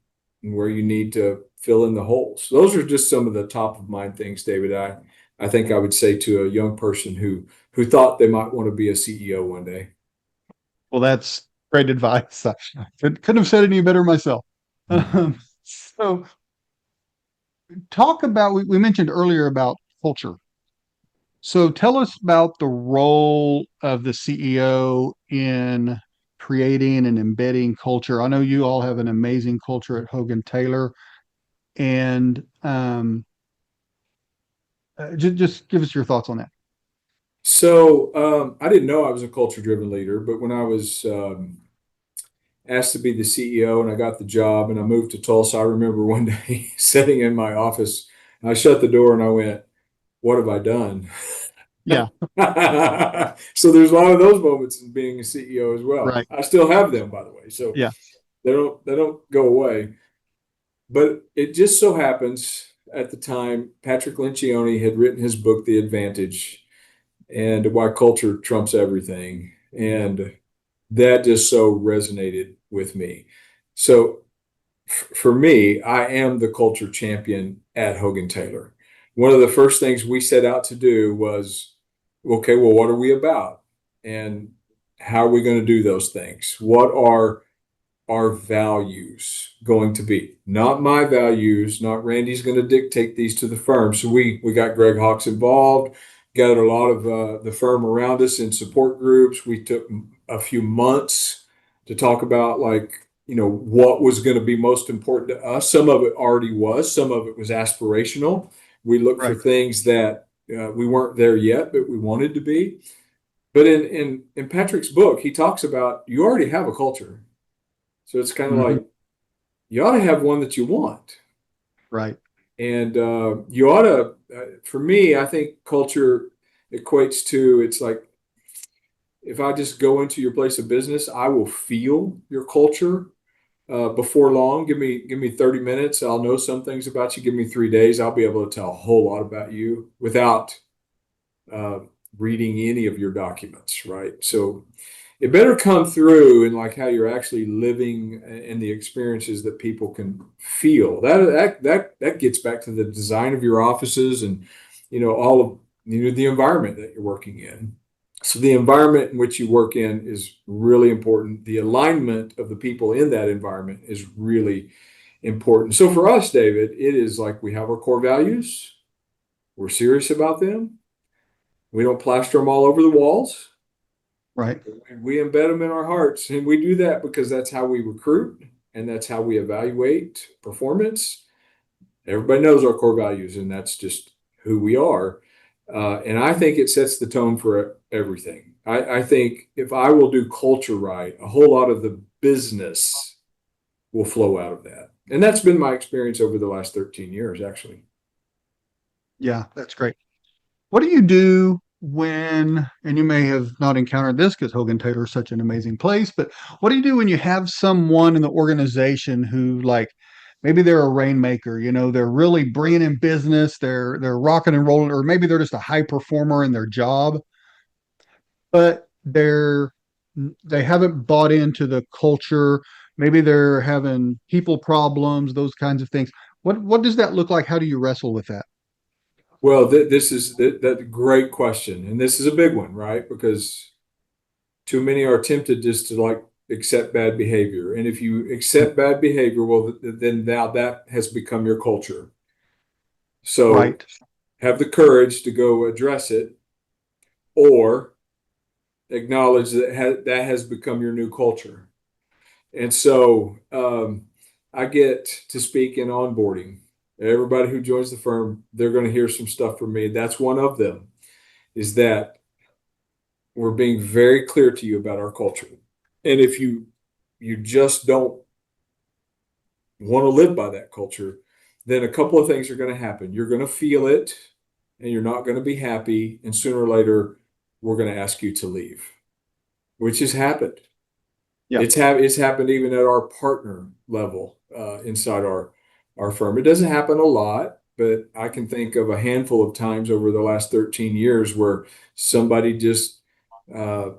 and where you need to fill in the holes. Those are just some of the top of mind things, David. I think I would say to a young person who thought they might want to be a CEO one day.
Well, that's great advice. I couldn't have said it any better myself. So talk about we mentioned earlier about culture. So tell us about the role of the CEO in creating and embedding culture. I know you all have an amazing culture at HoganTaylor, and just give us your thoughts on that.
So I didn't know I was a culture driven leader, but when I was asked to be the CEO and I got the job and I moved to Tulsa, I remember one day sitting in my office and I shut the door and I went, "What have I done?"
Yeah,
So there's a lot of those moments in being a CEO as well.
right.
I still have them, by the way. So
Yeah,
they don't go away. But it just so happens at the time Patrick Lencioni had written his book, The Advantage, and why culture trumps everything. And that just so resonated with me. So for me, I am the culture champion at HoganTaylor. One of the first things we set out to do was, okay, well, what are we about? And how are we going to do those things? What are our values going to be? Not my values, not Randy's going to dictate these to the firm. So we got Greg Hawks involved, gathered a lot of the firm around us in support groups. We took a few months to talk about what was going to be most important to us. Some of it already was, some of it was aspirational. We looked for
Right.
things that we weren't there yet, but we wanted to be. But in Patrick's book, he talks about you already have a culture. So it's kind of
Hmm.
like you ought to have one that you want.
Right.
And you ought to, for me, I think culture equates to it's like if I just go into your place of business, I will feel your culture before long. Give me 30 minutes. I'll know some things about you. Give me 3 days. I'll be able to tell a whole lot about you without uh, reading any of your documents, right? So it better come through in like how you're actually living and the experiences that people can feel. That gets back to the design of your offices and all of the environment that you're working in. So the environment in which you work in is really important. The alignment of the people in that environment is really important. So for us, David, it is like we have our core values. We're serious about them. We don't plaster them all over the walls.
Right.
We embed them in our hearts, and we do that because that's how we recruit and that's how we evaluate performance. Everybody knows our core values, and that's just who we are. And I think it sets the tone for everything. I think if I will do culture right, a whole lot of the business will flow out of that. And that's been my experience over the last 13 years, actually.
Yeah, that's great. What do you do when, and you may have not encountered this because Hogan Taylor is such an amazing place, but what do you do when you have someone in the organization who, like, maybe they're a rainmaker, they're really bringing in business, they're rocking and rolling, or maybe they're just a high performer in their job, but they haven't bought into the culture. Maybe they're having people problems, those kinds of things. What does that look like? How do you wrestle with that?
Well, this is that a great question, and this is a big one, right? Because too many are tempted just to like accept bad behavior, and if you accept bad behavior, well, then now that has become your culture. So
Right.
have the courage to go address it, or acknowledge that has become your new culture. And so I get to speak in onboarding. Everybody who joins the firm, they're going to hear some stuff from me. That's one of them. Is that we're being very clear to you about our culture. And if you just don't want to live by that culture, then a couple of things are going to happen. You're going to feel it and you're not going to be happy. And sooner or later, we're going to ask you to leave, which has happened.
Yeah.
It's happened even at our partner level inside our firm. It doesn't happen a lot, but I can think of a handful of times over the last 13 years where somebody just uh,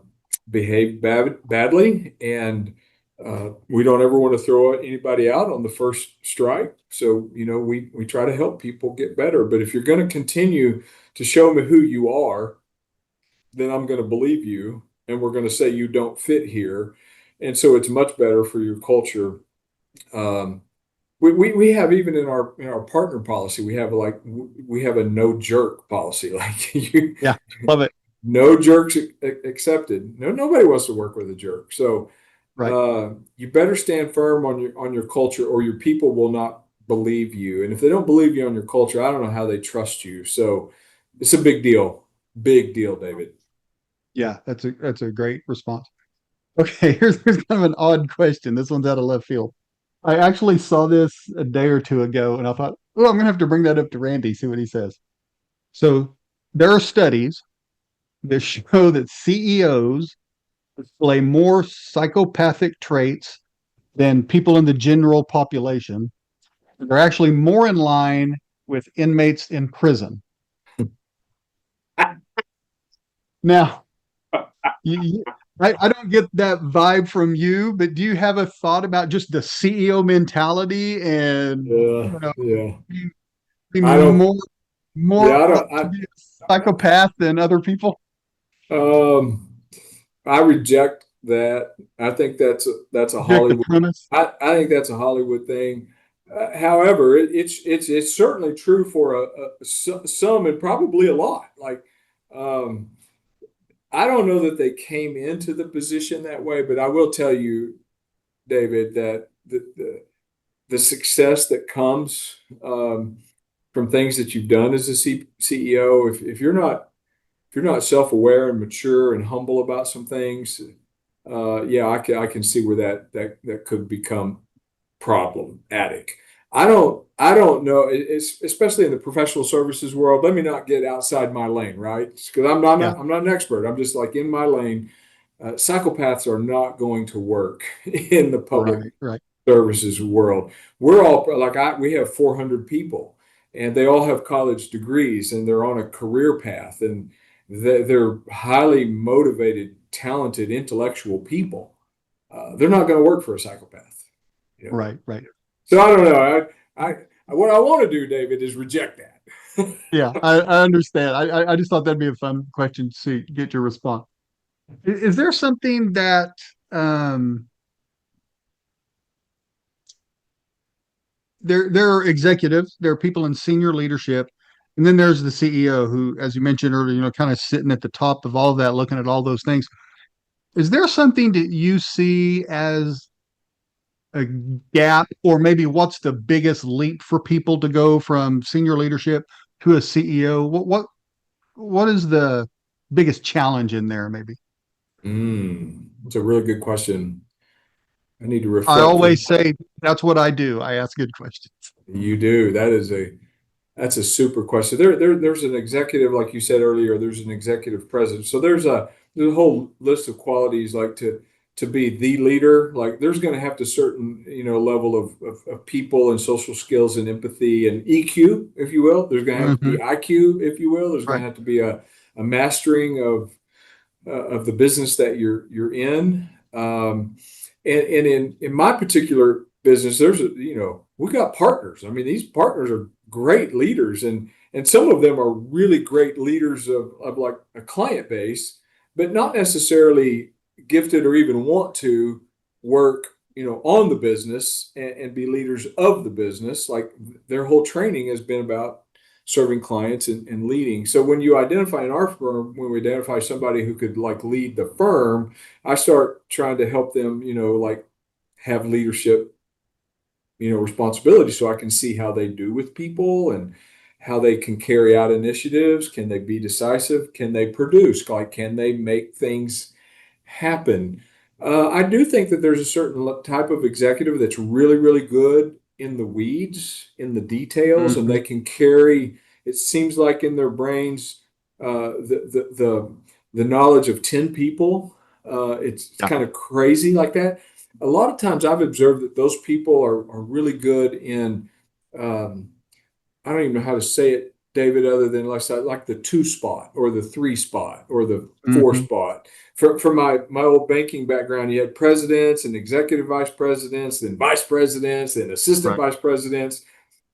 behaved badly, and we don't ever want to throw anybody out on the first strike. So we try to help people get better. But if you're going to continue to show me who you are, then I'm going to believe you, and we're going to say you don't fit here. And so it's much better for your culture. Um, we have even in our partner policy, we have a no jerk policy. Like
Yeah. Love it.
no jerks accepted. Nobody wants to work with a jerk. So
Right.
you better stand firm on your culture, or your people will not believe you. And if they don't believe you on your culture, I don't know how they trust you. So it's a big deal, David.
Yeah, that's a great response. Okay, here's kind of an odd question. This one's out of left field. I actually saw this a day or two ago, and I thought, oh, I'm gonna have to bring that up to Randy, see what he says. So there are studies that show that CEOs display more psychopathic traits than people in the general population. They're actually more in line with inmates in prison. Now, I don't get that vibe from you, but do you have a thought about just the CEO mentality and
Yeah, yeah. I
being
don't.
more
Yeah, I
up
don't.
to be a psychopath than other people?
Um, I reject that. I think that's a
Reject the
Hollywood.
premise.
I think that's a Hollywood thing. However, it's certainly true for some and probably a lot. Like, um, I don't know that they came into the position that way, but I will tell you, David, that the success that comes from things that you've done as a CEO, if you're not self-aware and mature and humble about some things, yeah, I can see where that could become problematic. I don't know, it's, especially in the professional services world. Let me not get outside my lane, right? Because
Yeah.
I'm not an expert. I'm just like in my lane. Psychopaths are not going to work in the public
Right. Right.
services world. We're all like we have 400 people, and they all have college degrees, and they're on a career path, and they're highly motivated, talented, intellectual people. They're not going to work for a psychopath, you know.
Right. Right.
So I don't know. What I want to do, David, is reject that.
Yeah, I understand. I just thought that'd be a fun question to see, get your response. Is there something that um, there are executives, there are people in senior leadership, and then there's the CEO who, as you mentioned earlier, kind of sitting at the top of all of that, looking at all those things. Is there something that you see as a gap, or maybe what's the biggest leap for people to go from senior leadership to a CEO? What is the biggest challenge in there, maybe?
It's a really good question. I need to
I
reflect for
always say that's what I do. I ask good questions.
you do. That's a super question. There's an executive, like you said earlier, there's an executive president. So there's a whole list of qualities like to be the leader. Like there's going to have to certain, level of people and social skills and empathy and EQ, if you will. There's going to have to
Hmm.
be IQ, if you will. There's going
Right.
to have to be a mastering of the business that you're in. And in my particular business, we got partners. I mean, these partners are great leaders, and some of them are really great leaders of like a client base, but not necessarily gifted or even want to work, on the business and be leaders of the business. Like their whole training has been about serving clients and leading. So when you identify in our firm, when we identify somebody who could like lead the firm, I start trying to help them, like have leadership, responsibility so I can see how they do with people and how they can carry out initiatives. Can they be decisive? Can they produce? Like, can they make things happen? I do think that there's a certain type of executive that's really, really good in the weeds, in the details, and
Hmm.
they can carry. It seems like in their brains, the knowledge of 10 people. It's
Yeah.
kind of crazy like that. A lot of times, I've observed that those people are really good in. Um, I don't even know how to say it, David, other than like the two spot or the three spot or the four
Hmm.
spot. From my old banking background, you had presidents and executive vice presidents, then vice presidents, then assistant
Right.
vice presidents.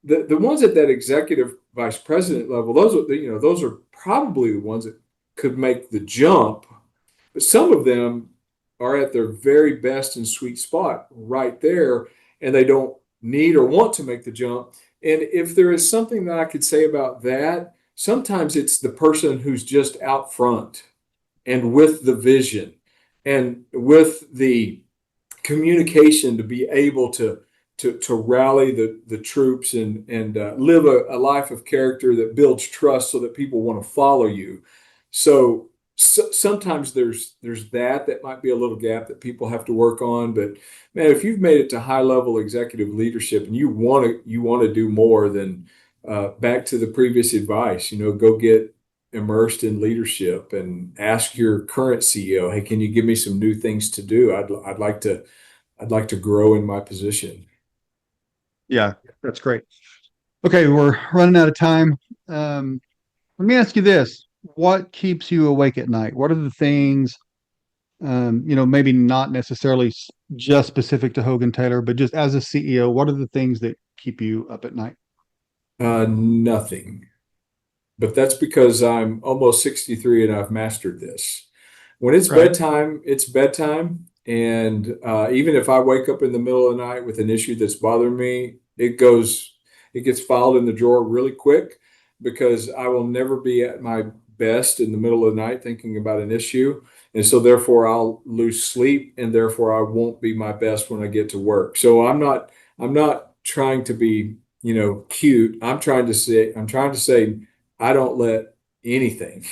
The ones at that executive vice president level, those are probably the ones that could make the jump, but some of them are at their very best and sweet spot right there, and they don't need or want to make the jump. And if there is something that I could say about that, sometimes it's the person who's just out front and with the vision and with the communication to be able to rally the troops and live a life of character that builds trust so that people want to follow you. So sometimes there's that might be a little gap that people have to work on. But man, if you've made it to high level executive leadership and you want to do more than back to the previous advice, go get immersed in leadership and ask your current CEO, hey, can you give me some new things to do? I'd like to grow in my position.
Yeah, that's great. Okay, we're running out of time. Um, Let me ask you this. What keeps you awake at night? What are the things, maybe not necessarily just specific to HoganTaylor, but just as a CEO, what are the things that keep you up at night?
Nothing, but that's because I'm almost 63 and I've mastered this. when it's
Right.
bedtime, it's bedtime. And even if I wake up in the middle of the night with an issue that's bothering me, it gets filed in the drawer really quick because I will never be at my best in the middle of the night thinking about an issue. And so therefore I'll lose sleep and therefore I won't be my best when I get to work. So I'm not trying to be, cute. I'm trying to say I don't let anything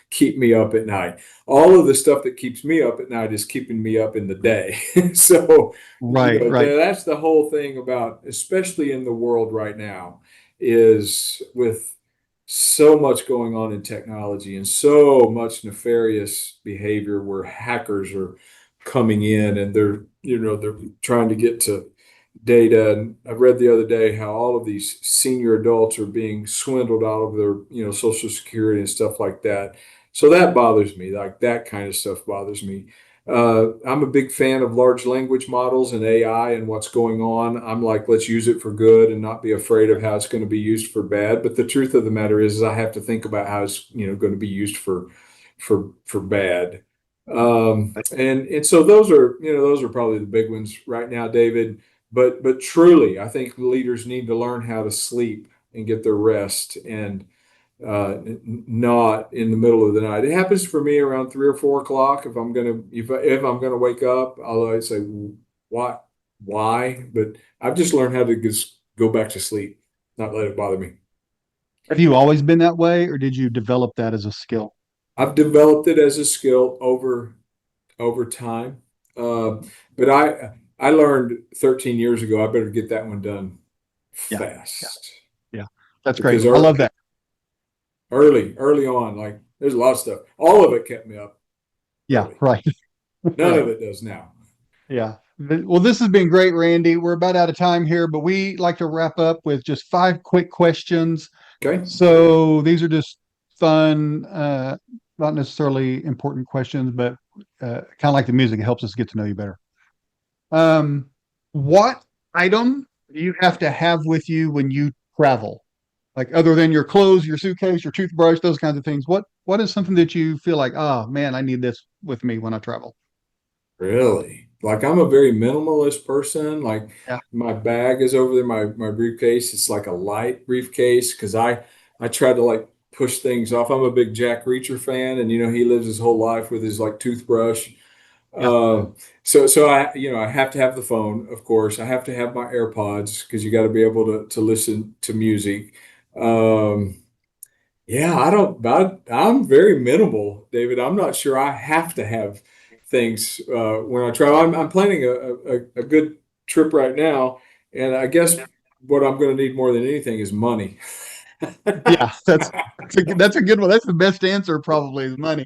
keep me up at night. All of the stuff that keeps me up at night is keeping me up in the day. So,
Right. Right.
that's the whole thing about, especially in the world right now, is with so much going on in technology and so much nefarious behavior where hackers are coming in and they're trying to get to data. And I read the other day how all of these senior adults are being swindled out of their, Social Security and stuff like that. So that bothers me. Like that kind of stuff bothers me. I'm a big fan of large language models and AI and what's going on. I'm like, let's use it for good and not be afraid of how it's going to be used for bad. But the truth of the matter is I have to think about how it's, going to be used for bad. And so those are probably the big ones right now, David. But truly, I think leaders need to learn how to sleep and get their rest and not in the middle of the night. It happens for me around 3 or 4 o'clock. If I'm gonna wake up, I'll always say why. But I've just learned how to just go back to sleep, not let it bother me.
Have you always been that way, or did you develop that as a skill?
I've developed it as a skill over time. Uh, but I learned 13 years ago I better get that one done
Yeah. Yeah.
fast
Yeah. That's great.
because
I love that.
early on, like there's a lot of stuff. All of it kept me up
Yeah.
early.
Right.
None
Right.
of it does now.
Yeah. Well, this has been great, Randy. We're about out of time here, but we like to wrap up with just 5 quick questions.
Okay.
So these are just fun, not necessarily important questions, but kind of like the music. It helps us get to know you better. Um, what item do you have to have with you when you travel? Like other than your clothes, your suitcase, your toothbrush, those kinds of things. What is something that you feel like, oh man, I need this with me when I travel?
Really? Like I'm a very minimalist person. Like
Yeah.
my bag is over there, my briefcase. It's like a light briefcase because I try to like push things off. I'm a big Jack Reacher fan, and he lives his whole life with his like toothbrush.
Yeah.
So I have to have the phone, of course. I have to have my AirPods because you got to be able to listen to music. Um, yeah, I'm very minimal, David. I'm not sure I have to have things when I travel. I'm planning a good trip right now, and I guess what I'm going to need more than anything is money.
Yeah. That's a good one. That's the best answer, probably, is money.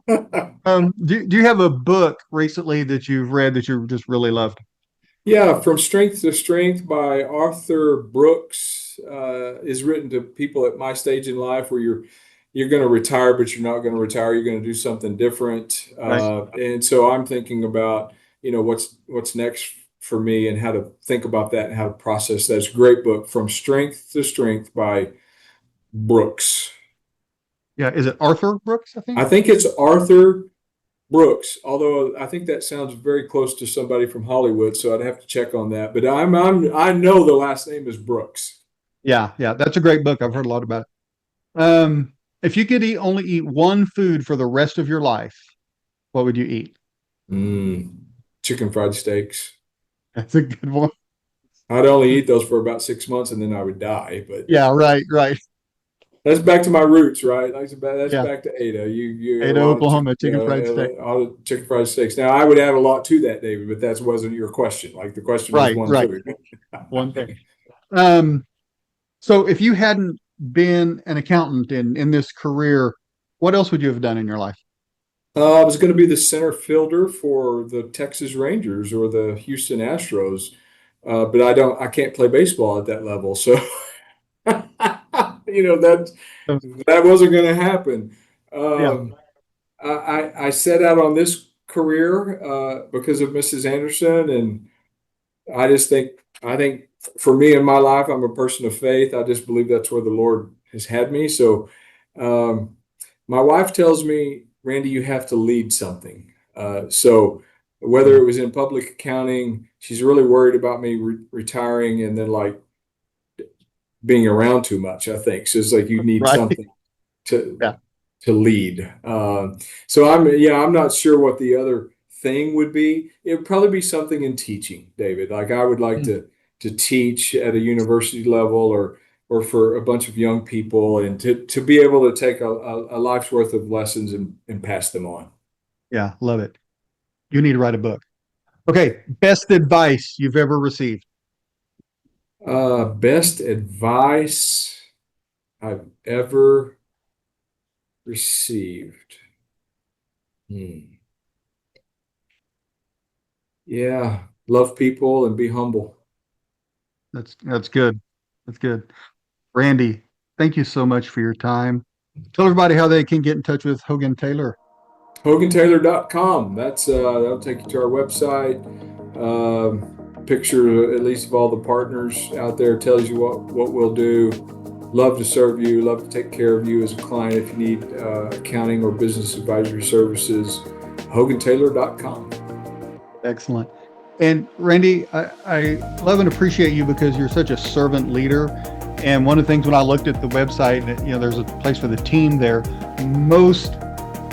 Do you have a book recently that you've read that you just really loved?
Yeah, From Strength to Strength by Arthur Brooks is written to people at my stage in life where you're going to retire, but you're not going to retire. You're going to do something different.
Right.
And so I'm thinking about, what's next for me and how to think about that and how to process that. It's a great book, From Strength to Strength by Brooks.
Yeah. Is it Arthur Brooks, I think?
I think it's Arthur Brooks, although I think that sounds very close to somebody from Hollywood, so I'd have to check on that. But I know the last name is Brooks.
Yeah. Yeah. That's a great book. I've heard a lot about it. If you could only eat one food for the rest of your life, what would you eat?
Mm, chicken fried steaks.
That's a good one.
I'd only eat those for about 6 months and then I would die. But
Yeah, right, right.
that's back to my roots, right? That's
Yeah.
back to Ada. You a
Ada,
lot of
Oklahoma, chicken fried steak.
a lot of chicken fried steaks. Now I would add a lot to that, David, but that wasn't your question. Like the question was
Right,
one
right.
food.
One thing. Um, so if you hadn't been an accountant in this career, what else would you have done in your life?
I was going to be the center fielder for the Texas Rangers or the Houston Astros, but I can't play baseball at that level. So, that wasn't going to happen.
Yeah.
I set out on this career because of Mrs. Anderson, and I think for me in my life, I'm a person of faith. I just believe that's where the Lord has had me. So, um, my wife tells me Randy, you have to lead something. So whether
Yeah.
it was in public accounting, she's really worried about me retiring and then like being around too much, I think. So it's like you need
Right.
something to
Yeah.
lead. So I'm not sure what the other thing would be. It would probably be something in teaching, David. Like I would like
Mm.
to teach at a university level or for a bunch of young people and to be able to take a life's worth of lessons and pass them on.
Yeah. Love it. You need to write a book. Okay. Best advice you've ever received.
Best advice I've ever received. Hmm. Yeah, love people and be humble.
That's good. That's good. Randy, thank you so much for your time. Tell everybody how they can get in touch with Hogan Taylor.
HoganTaylor.com. That'll take you to our website. Picture at least of all the partners out there, tells you what we'll do. Love to serve you, love to take care of you as a client if you need accounting or business advisory services. HoganTaylor.com.
Excellent. And Randy, I love and appreciate you because you're such a servant leader. And one of the things when I looked at the website, there's a place for the team there. Most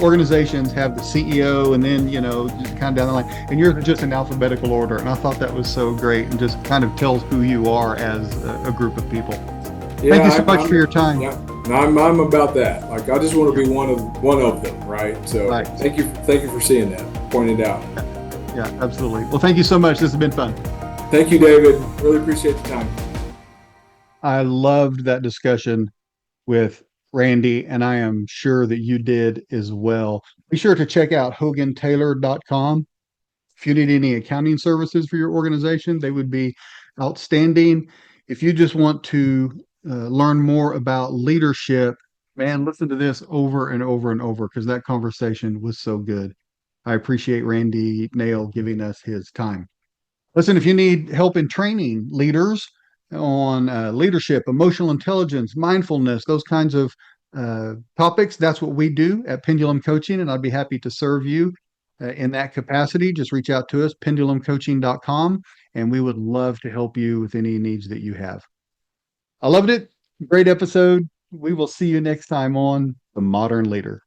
organizations have the CEO and then, just kind of down the line. And you're just in alphabetical order. And I thought that was so great and just kind of tells who you are as a group of people. Thank
Yeah,
you so much for your time.
yeah, I'm about that. Like I just want to be one of them, right? So
Right.
thank you for seeing that, pointing it out.
Yeah, absolutely. Well, thank you so much. This has been fun.
Thank you, David. Really appreciate the time.
I loved that discussion with Randy, and I am sure that you did as well. Be sure to check out HoganTaylor.com. If you need any accounting services for your organization, they would be outstanding. If you just want to learn more about leadership, man, listen to this over and over and over because that conversation was so good. I appreciate Randy Nail giving us his time. Listen, if you need help in training leaders on leadership, emotional intelligence, mindfulness, those kinds of topics, that's what we do at Pendulum Coaching, and I'd be happy to serve you in that capacity. Just reach out to us, pendulumcoaching.com, and we would love to help you with any needs that you have. I loved it. Great episode. We will see you next time on The Modern Leader.